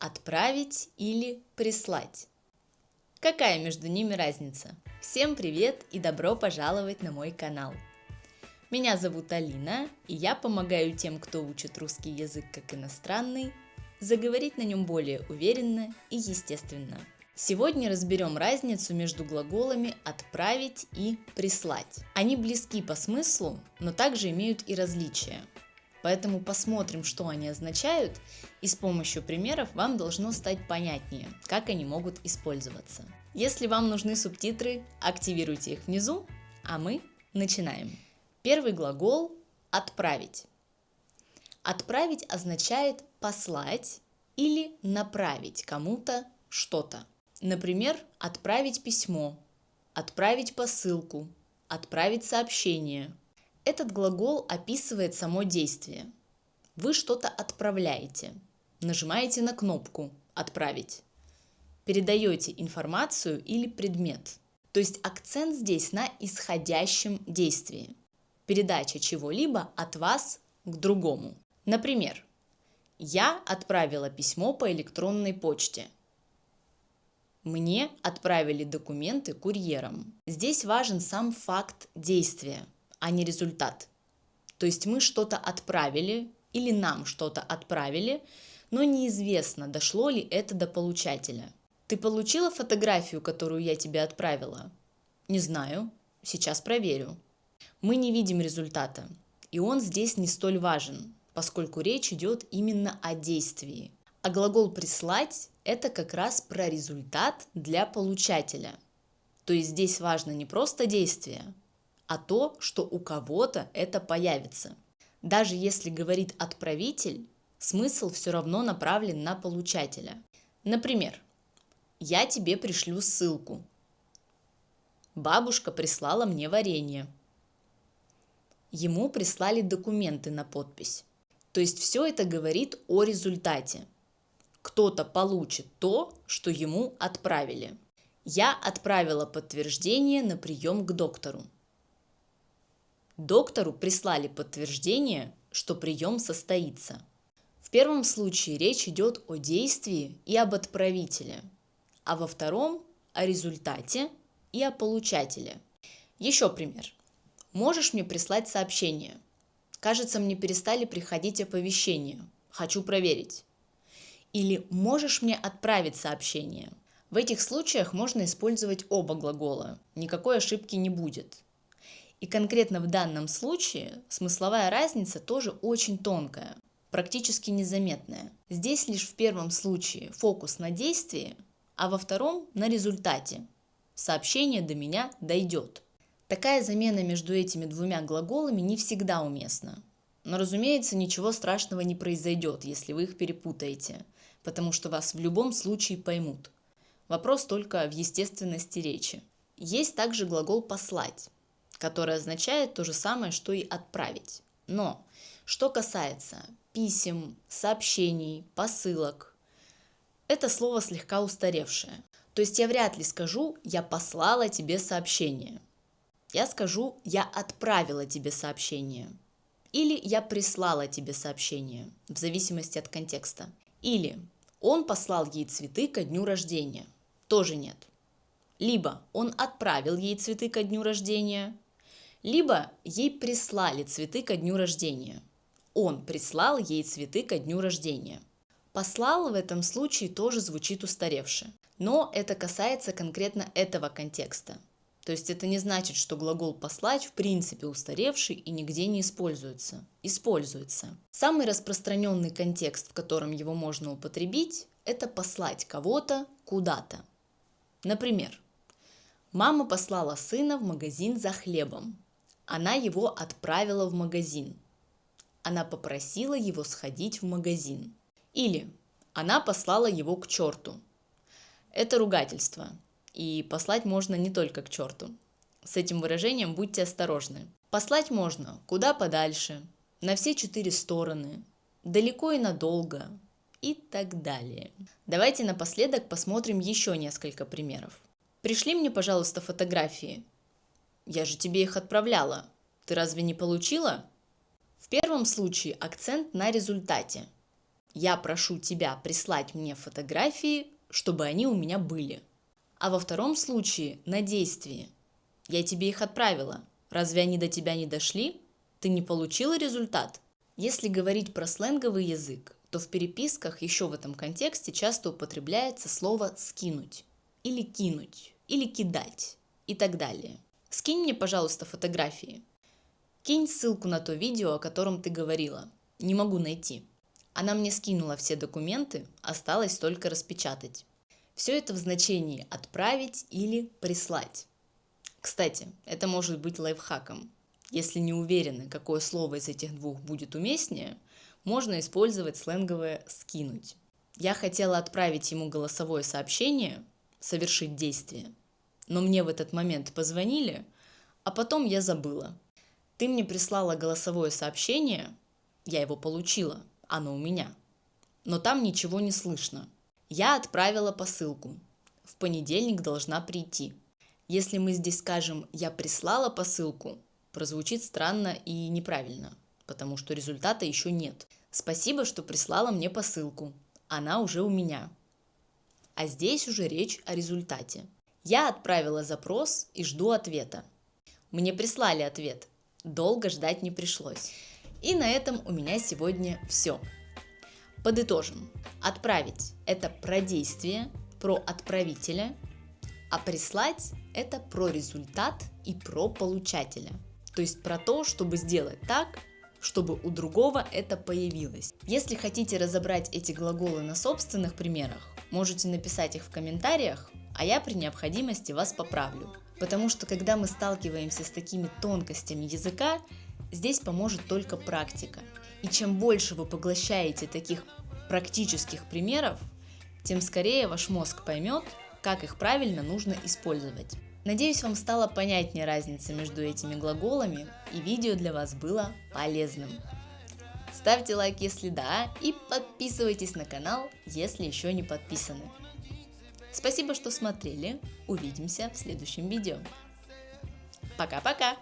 отправить или прислать. Какая между ними разница? Всем привет и добро пожаловать на мой канал. Меня зовут Алина, и я помогаю тем, кто учит русский язык как иностранный, заговорить на нем более уверенно и естественно. Сегодня разберем разницу между глаголами «отправить» и «прислать». Они близки по смыслу, но также имеют и различия. Поэтому посмотрим, что они означают, и с помощью примеров вам должно стать понятнее, как они могут использоваться. Если вам нужны субтитры, активируйте их внизу, а мы начинаем. Первый глагол «отправить». Отправить означает послать или направить кому-то что-то. Например, отправить письмо, отправить посылку, отправить сообщение. Этот глагол описывает само действие. Вы что-то отправляете, нажимаете на кнопку «Отправить», передаете информацию или предмет. То есть акцент здесь на исходящем действии. Передача чего-либо от вас к другому. Например, я отправила письмо по электронной почте. Мне отправили документы курьером. Здесь важен сам факт действия, а не результат. То есть мы что-то отправили или нам что-то отправили, но неизвестно, дошло ли это до получателя. Ты получила фотографию, которую я тебе отправила? Не знаю, сейчас проверю. Мы не видим результата, и он здесь не столь важен, поскольку речь идет именно о действии. А глагол «прислать» – это как раз про результат для получателя. То есть здесь важно не просто действие, а то, что у кого-то это появится. Даже если говорит отправитель, смысл все равно направлен на получателя. Например, «Я тебе пришлю ссылку». Бабушка прислала мне варенье. Ему прислали документы на подпись. То есть все это говорит о результате. Кто-то получит то, что ему отправили. Я отправила подтверждение на прием к доктору. Доктору прислали подтверждение, что прием состоится. В первом случае речь идет о действии и об отправителе, а во втором – о результате и о получателе. Еще пример. Можешь мне прислать сообщение? Кажется, мне перестали приходить оповещения. Хочу проверить. Или можешь мне отправить сообщение? В этих случаях можно использовать оба глагола. Никакой ошибки не будет. И конкретно в данном случае смысловая разница тоже очень тонкая, практически незаметная. Здесь лишь в первом случае фокус на действии, а во втором на результате. Сообщение до меня дойдет. Такая замена между этими двумя глаголами не всегда уместна. Но, разумеется, ничего страшного не произойдет, если вы их перепутаете, потому что вас в любом случае поймут. Вопрос только в естественности речи. Есть также глагол «послать», который означает то же самое, что и «отправить». Но что касается писем, сообщений, посылок, это слово слегка устаревшее. То есть я вряд ли скажу «я послала тебе сообщение». Я скажу «я отправила тебе сообщение». Или «я прислала тебе сообщение», в зависимости от контекста. Или «он послал ей цветы ко дню рождения». Тоже нет. Либо «он отправил ей цветы ко дню рождения», либо «ей прислали цветы ко дню рождения». Он прислал ей цветы ко дню рождения. «Послал» в этом случае тоже звучит устаревше. Но это касается конкретно этого контекста. То есть это не значит, что глагол «послать» в принципе устаревший и нигде не используется. Используется. Самый распространенный контекст, в котором его можно употребить, это послать кого-то куда-то. Например, мама послала сына в магазин за хлебом. Она его отправила в магазин. Она попросила его сходить в магазин. Или она послала его к черту. Это ругательство. И послать можно не только к черту. С этим выражением будьте осторожны. Послать можно куда подальше, на все 4 стороны, далеко и надолго и так далее. Давайте напоследок посмотрим еще несколько примеров. Пришли мне, пожалуйста, фотографии. Я же тебе их отправляла. Ты разве не получила? В первом случае акцент на результате. Я прошу тебя прислать мне фотографии, чтобы они у меня были. А во втором случае на действие. Я тебе их отправила. Разве они до тебя не дошли? Ты не получила результат? Если говорить про сленговый язык, то в переписках еще в этом контексте часто употребляется слово «скинуть», или «кинуть», или «кидать» и так далее. Скинь мне, пожалуйста, фотографии. Кинь ссылку на то видео, о котором ты говорила. Не могу найти. Она мне скинула все документы, осталось только распечатать. Все это в значении «отправить» или «прислать». Кстати, это может быть лайфхаком. Если не уверены, какое слово из этих двух будет уместнее, можно использовать сленговое «скинуть». Я хотела отправить ему голосовое сообщение, совершить действие, но мне в этот момент позвонили, а потом я забыла. Ты мне прислала голосовое сообщение, я его получила, оно у меня, но там ничего не слышно. Я отправила посылку, в понедельник должна прийти. Если мы здесь скажем «я прислала посылку», прозвучит странно и неправильно, потому что результата еще нет. Спасибо, что прислала мне посылку, она уже у меня. А здесь уже речь о результате. Я отправила запрос и жду ответа. Мне прислали ответ, долго ждать не пришлось. И на этом у меня сегодня все. Подытожим. Отправить – это про действие, про отправителя, а прислать – это про результат и про получателя. То есть про то, чтобы сделать так, чтобы у другого это появилось. Если хотите разобрать эти глаголы на собственных примерах, можете написать их в комментариях, а я при необходимости вас поправлю. Потому что когда мы сталкиваемся с такими тонкостями языка, здесь поможет только практика. И чем больше вы поглощаете таких практических примеров, тем скорее ваш мозг поймет, как их правильно нужно использовать. Надеюсь, вам стала понятнее разница между этими глаголами, и видео для вас было полезным. Ставьте лайк, если да, и подписывайтесь на канал, если еще не подписаны. Спасибо, что смотрели. Увидимся в следующем видео. Пока-пока!